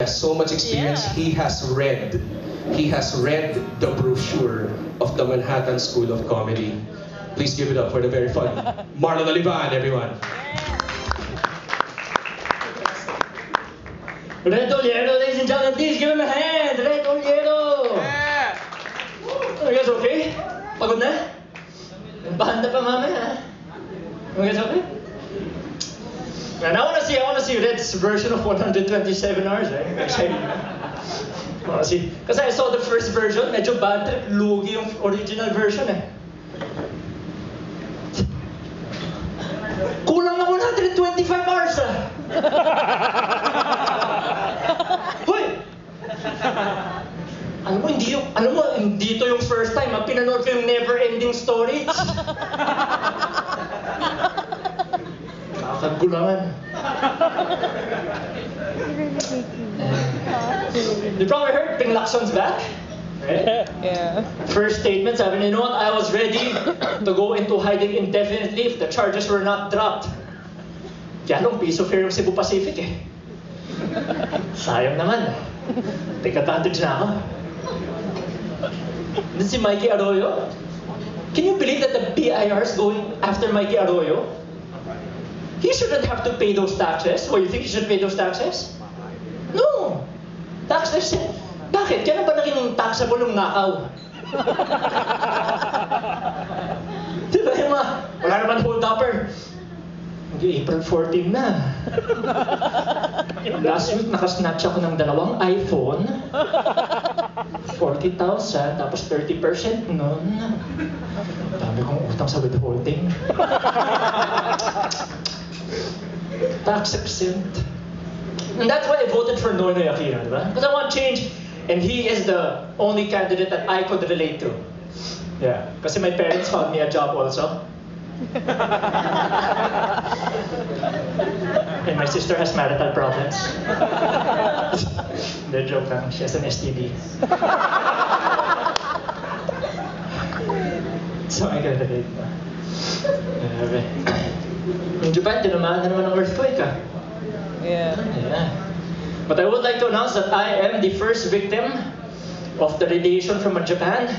has so much experience. Yeah. He has read the brochure of the Manhattan School of Comedy. Please give it up for the very funny Marlon Olivan, everyone. Red Oliero, ladies and gentlemen, please give him a hand. Red Oliero. Yeah. Are you guys okay? Pagod na? Bahanda pa mamaya. Are you guys okay? And I want to see Red's version of 127 hours. I'm excited. I want to see. Because I saw the first version, medyo bad trip, lugi yung original version eh. Kulang na 125 hours ah. Hoy! Alam mo, hindi to yung first time ah. Pinanood ko yung Never Ending Story. Nakakagulangan. You probably heard Ping Lakson's back, right? Yeah. First statement, sabi niya, you know what, I was ready to go into hiding indefinitely if the charges were not dropped. Kaya nung piece of hair yung Cebu Pacific eh. Sayang naman. Take advantage na ako. Then si Mikey Arroyo. Can you believe that the BIR is going after Mikey Arroyo? He shouldn't have to pay those taxes. What, you think he should pay those taxes? No. Taxes. Bakit? Kaya ba naging taxable yung nakaw? Diba yung mga, wala naman hold-upper. April 14 na. Last week, nakasnatch ako ng 2 iPhone. 40,000, tapos 30% nun. Dami kong utang sa withholding. Tax exempt. And that's why I voted for Noynoy Aquino, diba? Because I want change. And he is the only candidate that I could relate to. Yeah. Kasi my parents found me a job also. And my sister has marital problems. The joke lang, she has an STD. So I can relate. In Japan, tinamaan na naman ng earthquake ah. Yeah. Yeah. But I would like to announce that I am the first victim of the radiation from Japan.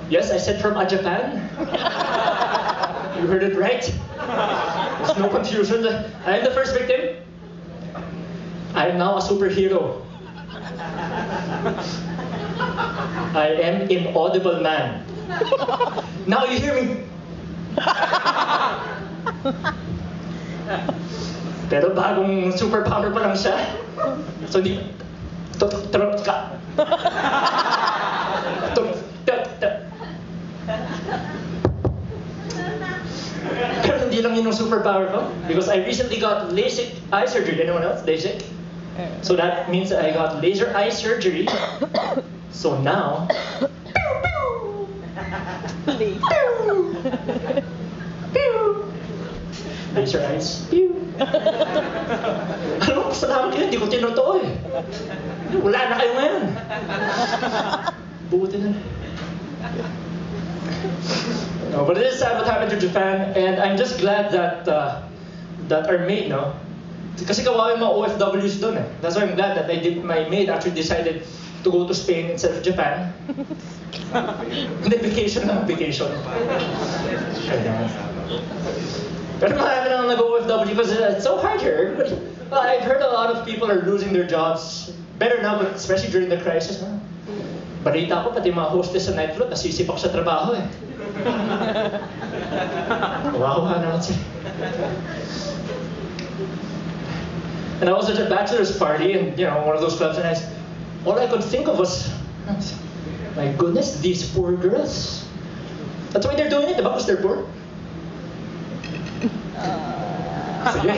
Yes, I said from Japan. You heard it right. There's no confusion. I am the first victim. I am now a superhero. I am inaudible man. Now you hear me. Pero bagong superpower pa lang siya. So di... Pero hindi lang yun yung superpower ko. Because I recently got LASIK eye surgery. Anyone else? LASIK? So that means I got laser eye surgery. So now... Laser eyes. Pew! Alam mo, kasalamat yun, hindi ko tinutuo eh. Wala na kayo ngayon. Buti na. No, but it is sad what happened to Japan, and I'm just glad that that our maid, no? Kasi kawawa yung mga OFWs doon eh. That's why I'm glad that my maid actually decided to go to Spain instead of Japan. Hindi, vacation lang, vacation. Pero marami nang nag-OFW because it's so hard here. Everybody, well, I've heard a lot of people are losing their jobs. Better now, but especially during the crisis. No? Balita ko, pati mga hostess sa night float, nasisipok sa trabaho eh. Wow, naman sila. And I was at a bachelor's party, and you know, one of those clubs, and all I could think of was, my goodness, these poor girls. That's why they're doing it, diba? Because they're poor. Sige.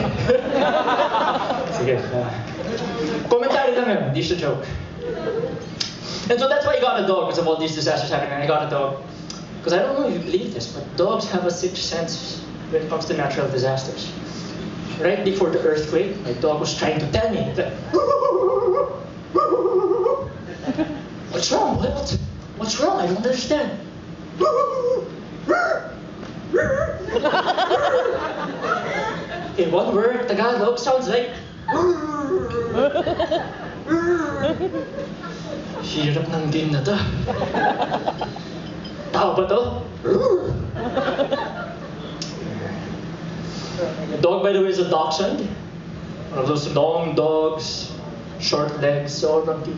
Sige. Commentary lang yun, hindi siya joke. And so that's why I got a dog, because of all these disasters happening. I got a dog. Because I don't know if you believe this, but dogs have a sixth sense when it comes to natural disasters. Right before the earthquake, my dog was trying to tell me that, what's wrong? What's wrong? I don't understand. In one word, Tagalog sounds like Hirap ng game na to. Tao ba to? The dog, by the way, is a dachshund. One of those long dogs, short legs, so lumpy.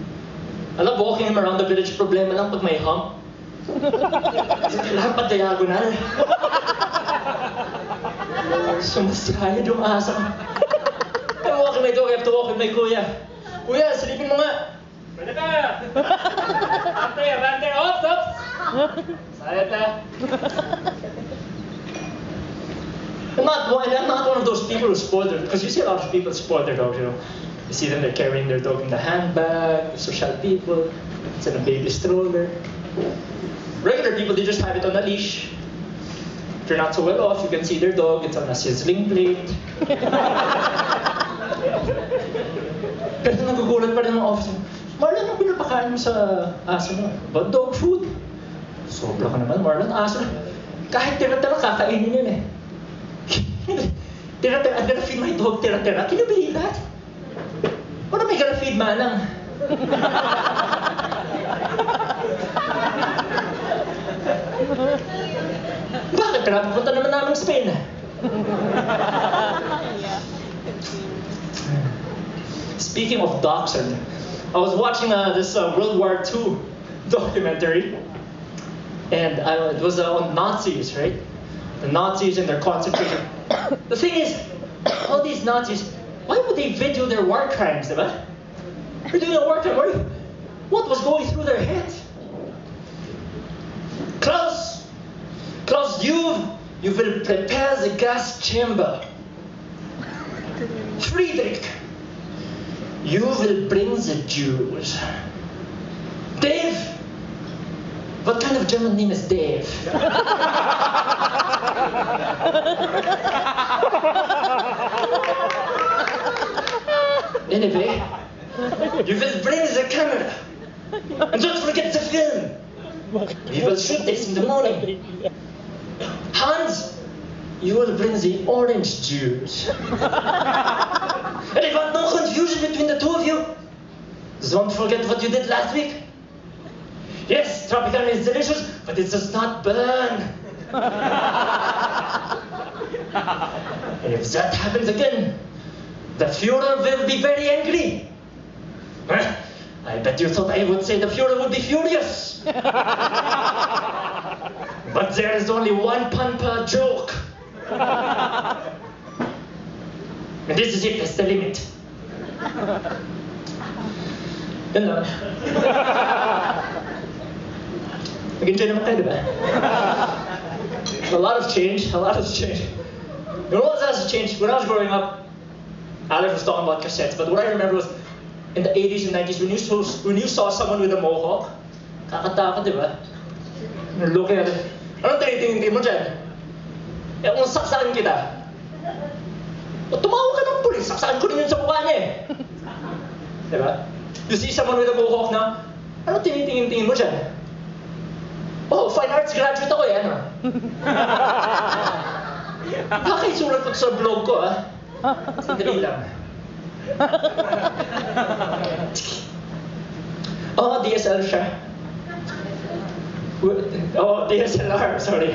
Alam, walking him around the village, problema lang pag may hump. Kasi kailangan pa diagonal. Sumasayad yung asa. I'm walking my dog, I have to walk with my kuya. Kuya, silipin mo nga. Pwede ka. Bante, ops. Sayad na. I'm not one of those people who spoil their, because you see a lot of people spoil their dogs, you know. You see them, they're carrying their dog in the handbag, social people, it's in a baby stroller. Regular people, they just have it on a leash. If you're not so well off, you can see their dog, it's on a sizzling plate. Pero nagugulat pa rin ng officer, Marlon, anong pinapakain mo sa aso mo? Ba, dog food? Sobra ka naman, Marlon, aso. Kahit tira-tira, kakainin yun eh. Tira-tira, I'm gonna feed my dog tira-tira. Can you believe that? What am I gonna feed Manang? Bakit? Pupunta naman namin sa Spain. Speaking of dachshund, I was watching this World War II documentary, and it was on Nazis, right? The Nazis and their concentration. The thing is, all these Nazis, why would they video their war crimes, diba? They're doing a war crime. What was going through their heads? Klaus, you will prepare the gas chamber. Friedrich, you will bring the Jews. Dave, what kind of German name is Dave? Anyway, you will bring the camera. And don't forget the film. We will shoot this in the morning. Hans, you will bring the orange juice. And I want no confusion between the two of you. Don't forget what you did last week. Yes, Tropicana is delicious, but it does not burn. And if that happens again, the Führer will be very angry. I bet you thought I would say the Führer would be furious. But there is only one pun per joke. And this is it, that's the limit. Yun lang. Nag-enjoy naman kayo, diba? A lot has changed. You know what else has changed? When I was growing up, Alex was talking about cassettes, but what I remember was in the 80s and 90s, when you saw someone with a mohawk, kakatakot, diba? Look at it. Anong tinitingin mo dyan? Eh, kung saksakan kita, tumawag ka ng pulis, saksakan ko rin yun sa mukha niya eh. Diba? You see someone with a mohawk na, anong tinitingin mo dyan? Oh, fine arts graduate ako eh, ano? Baka isulat ko sa blog ko, ah. Sandali lang. Oh, DSL siya. Oh, DSLR, sorry.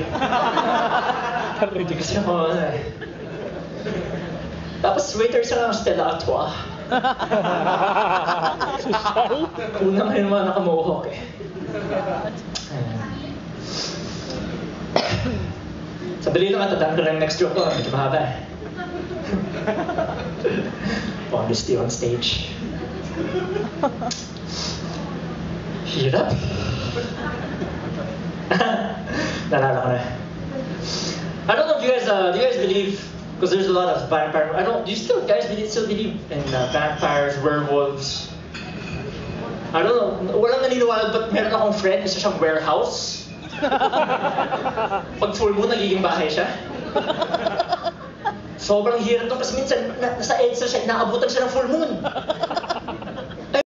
Hindi kasi ako, ano eh. Tapos waiter sa lang Stella Artois. Una ngayon mga nakamohawk eh. Sandali lang at tatanda lang next joke ko. Medyo mahaba eh. Honesty on stage. Hirap. Nalala ko na. I don't know if do you guys believe, because there's a lot of vampire, do you still believe in vampires, werewolves? I don't know, walang naniniwala, but meron akong friend, isa siyang warehouse. Pag full moon, nagiging bahay siya. Sobrang hirap to kasi minsan nasa EDSA siya, inaabutan siya ng full moon.